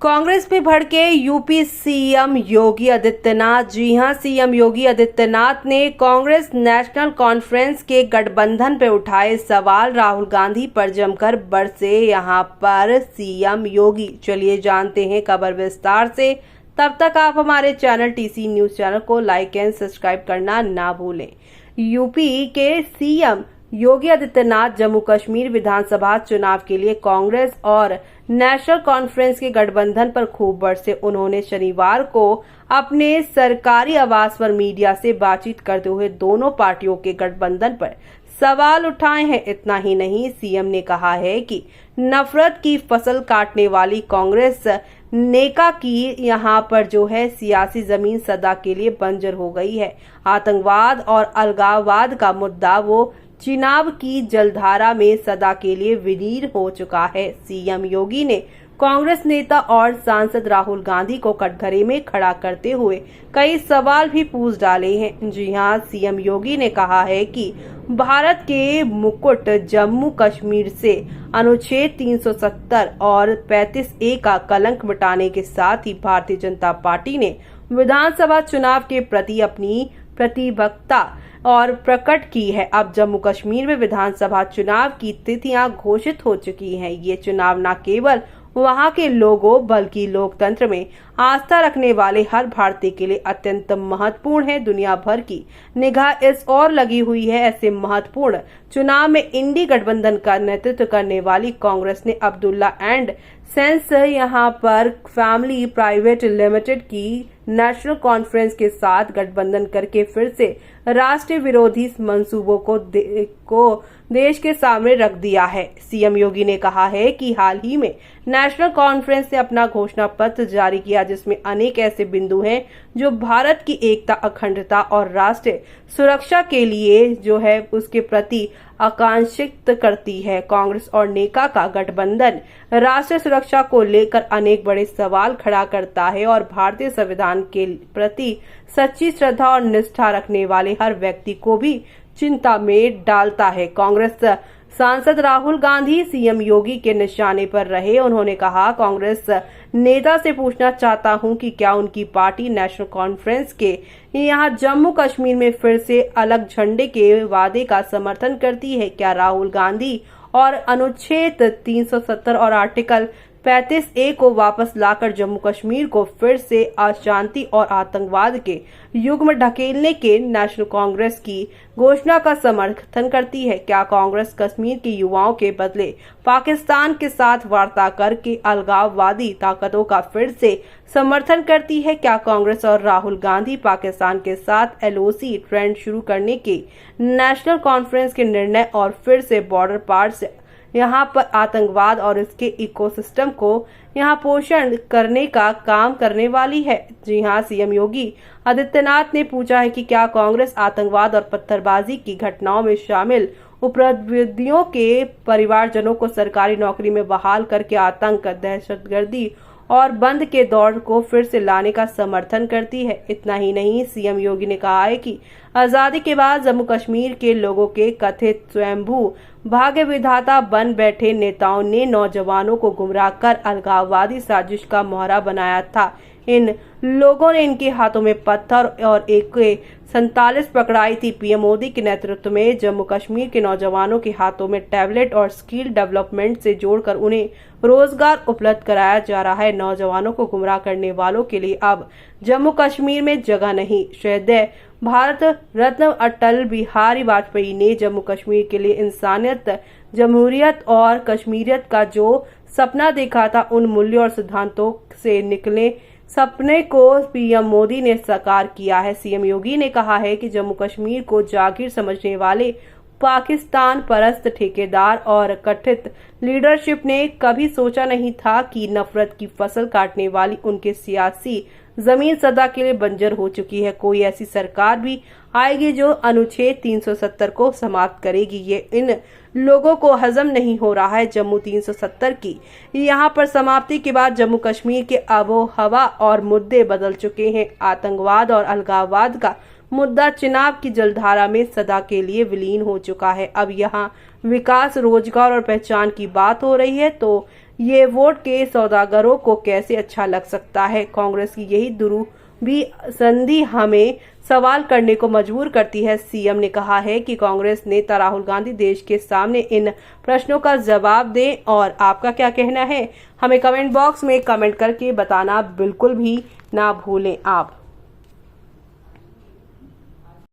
कांग्रेस पे भड़के UP CM Yogi Adityanath. जी हां, सीएम योगी आदित्यनाथ ने कांग्रेस नेशनल कॉन्फ्रेंस के गठबंधन पे उठाए सवाल। राहुल गांधी पर जमकर बरसे यहां पर सीएम योगी। चलिए जानते हैं खबर विस्तार से। तब तक आप हमारे चैनल टीसी न्यूज चैनल को लाइक एंड सब्सक्राइब करना ना भूलें। यूपी के सीएम योगी आदित्यनाथ जम्मू कश्मीर विधानसभा चुनाव के लिए कांग्रेस और नेशनल कॉन्फ्रेंस के गठबंधन पर खूब बरसे। उन्होंने शनिवार को अपने सरकारी आवास पर मीडिया से बातचीत करते हुए दोनों पार्टियों के गठबंधन पर सवाल उठाए हैं। इतना ही नहीं, सीएम ने कहा है कि नफरत की फसल काटने वाली कांग्रेस नेका की यहाँ पर जो है सियासी जमीन सदा के लिए बंजर हो गई है। आतंकवाद और अलगाववाद का मुद्दा वो चिनाब की जलधारा में सदा के लिए विलीन हो चुका है। सीएम योगी ने कांग्रेस नेता और सांसद राहुल गांधी को कटघरे में खड़ा करते हुए कई सवाल भी पूछ डाले हैं। जी हां, सीएम योगी ने कहा है कि भारत के मुकुट जम्मू कश्मीर से अनुच्छेद 370 और 35A का कलंक मिटाने के साथ ही भारतीय जनता पार्टी ने विधानसभा चुनाव के प्रति अपनी प्रतिबद्धता और प्रकट की है। अब जम्मू कश्मीर में विधानसभा चुनाव की तिथियां घोषित हो चुकी हैं। ये चुनाव न केवल वहां के लोगों बल्कि लोकतंत्र में आस्था रखने वाले हर भारतीय के लिए अत्यंत महत्वपूर्ण है। दुनिया भर की निगाह इस ओर लगी हुई है। ऐसे महत्वपूर्ण चुनाव में इंडी गठबंधन का नेतृत्व करने वाली कांग्रेस ने अब्दुल्ला एंड सेंस यहां पर फैमिली प्राइवेट लिमिटेड की नेशनल कॉन्फ्रेंस के साथ गठबंधन करके फिर से राष्ट्रीय विरोधी मंसूबों को देश के सामने रख दिया है। सीएम योगी ने कहा है कि हाल ही में नेशनल कॉन्फ्रेंस ने अपना घोषणा पत्र जारी किया जिसमें अनेक ऐसे बिंदु हैं जो भारत की एकता, अखंडता और राष्ट्रीय सुरक्षा के लिए जो है उसके प्रति आकांक्षित करती है। कांग्रेस और नेका का गठबंधन राष्ट्रीय सुरक्षा को लेकर अनेक बड़े सवाल खड़ा करता है और भारतीय संविधान के प्रति सच्ची श्रद्धा और निष्ठा रखने वाले हर व्यक्ति को भी चिंता में डालता है। कांग्रेस सांसद राहुल गांधी सीएम योगी के निशाने पर रहे। उन्होंने कहा, कांग्रेस नेता से पूछना चाहता हूं कि क्या उनकी पार्टी नेशनल कॉन्फ्रेंस के यहां जम्मू कश्मीर में फिर से अलग झंडे के वादे का समर्थन करती है? क्या राहुल गांधी और अनुच्छेद 370 और आर्टिकल 35A को वापस लाकर जम्मू कश्मीर को फिर से अशांति और आतंकवाद के युग में ढकेलने के नेशनल कांग्रेस की घोषणा का समर्थन करती है? क्या कांग्रेस कश्मीर के युवाओं के बदले पाकिस्तान के साथ वार्ता करके अलगाववादी ताकतों का फिर से समर्थन करती है? क्या कांग्रेस और राहुल गांधी पाकिस्तान के साथ LOC ट्रेंड शुरू करने के नेशनल कॉन्फ्रेंस के निर्णय और फिर से बॉर्डर पार से यहाँ पर आतंकवाद और इसके इकोसिस्टम को यहाँ पोषण करने का काम करने वाली है? जी हाँ, सीएम योगी आदित्यनाथ ने पूछा है कि क्या कांग्रेस आतंकवाद और पत्थरबाजी की घटनाओं में शामिल उपद्रवियों के परिवारजनों को सरकारी नौकरी में बहाल करके आतंक, दहशतगर्दी और बंद के दौर को फिर से लाने का समर्थन करती है? इतना ही नहीं, सीएम योगी ने कहा है कि आजादी के बाद जम्मू कश्मीर के लोगों के कथित स्वयंभू भाग्य विधाता बन बैठे नेताओं ने नौजवानों को गुमराह कर अलगाववादी साजिश का मोहरा बनाया था। इन लोगों ने इनके हाथों में पत्थर और AK-47 पकड़ाई थी। पीएम मोदी के नेतृत्व में जम्मू कश्मीर के नौजवानों के हाथों में टैबलेट और स्किल डेवलपमेंट से जोड़कर उन्हें रोजगार उपलब्ध कराया जा रहा है। नौजवानों को गुमराह करने वालों के लिए अब जम्मू कश्मीर में जगह नहीं। श्रद्धेय भारत रत्न अटल बिहारी वाजपेयी ने जम्मू कश्मीर के लिए इंसानियत, जमहूरियत और कश्मीरियत का जो सपना देखा था, उन मूल्यों और सिद्धांतों से निकले सपने को पीएम मोदी ने साकार किया है। सीएम योगी ने कहा है कि जम्मू कश्मीर को जागीर समझने वाले पाकिस्तान परस्त ठेकेदार और कथित लीडरशिप ने कभी सोचा नहीं था कि नफरत की फसल काटने वाली उनके सियासी जमीन सदा के लिए बंजर हो चुकी है। कोई ऐसी सरकार भी आएगी जो अनुच्छेद 370 को समाप्त करेगी। ये इन लोगों को हजम नहीं हो रहा है। जम्मू 370 की यहाँ पर समाप्ति के बाद जम्मू कश्मीर के आबो हवा और मुद्दे बदल चुके हैं। आतंकवाद और अलगाववाद का मुद्दा चिनाब की जलधारा में सदा के लिए विलीन हो चुका है। अब यहाँ विकास, रोजगार और पहचान की बात हो रही है तो ये वोट के सौदागरों को कैसे अच्छा लग सकता है। कांग्रेस की यही दुरूबी संधि हमें सवाल करने को मजबूर करती है। सीएम ने कहा है कि कांग्रेस नेता राहुल गांधी देश के सामने इन प्रश्नों का जवाब दें। और आपका क्या कहना है, हमें कमेंट बॉक्स में कमेंट करके बताना बिल्कुल भी ना भूलें आप।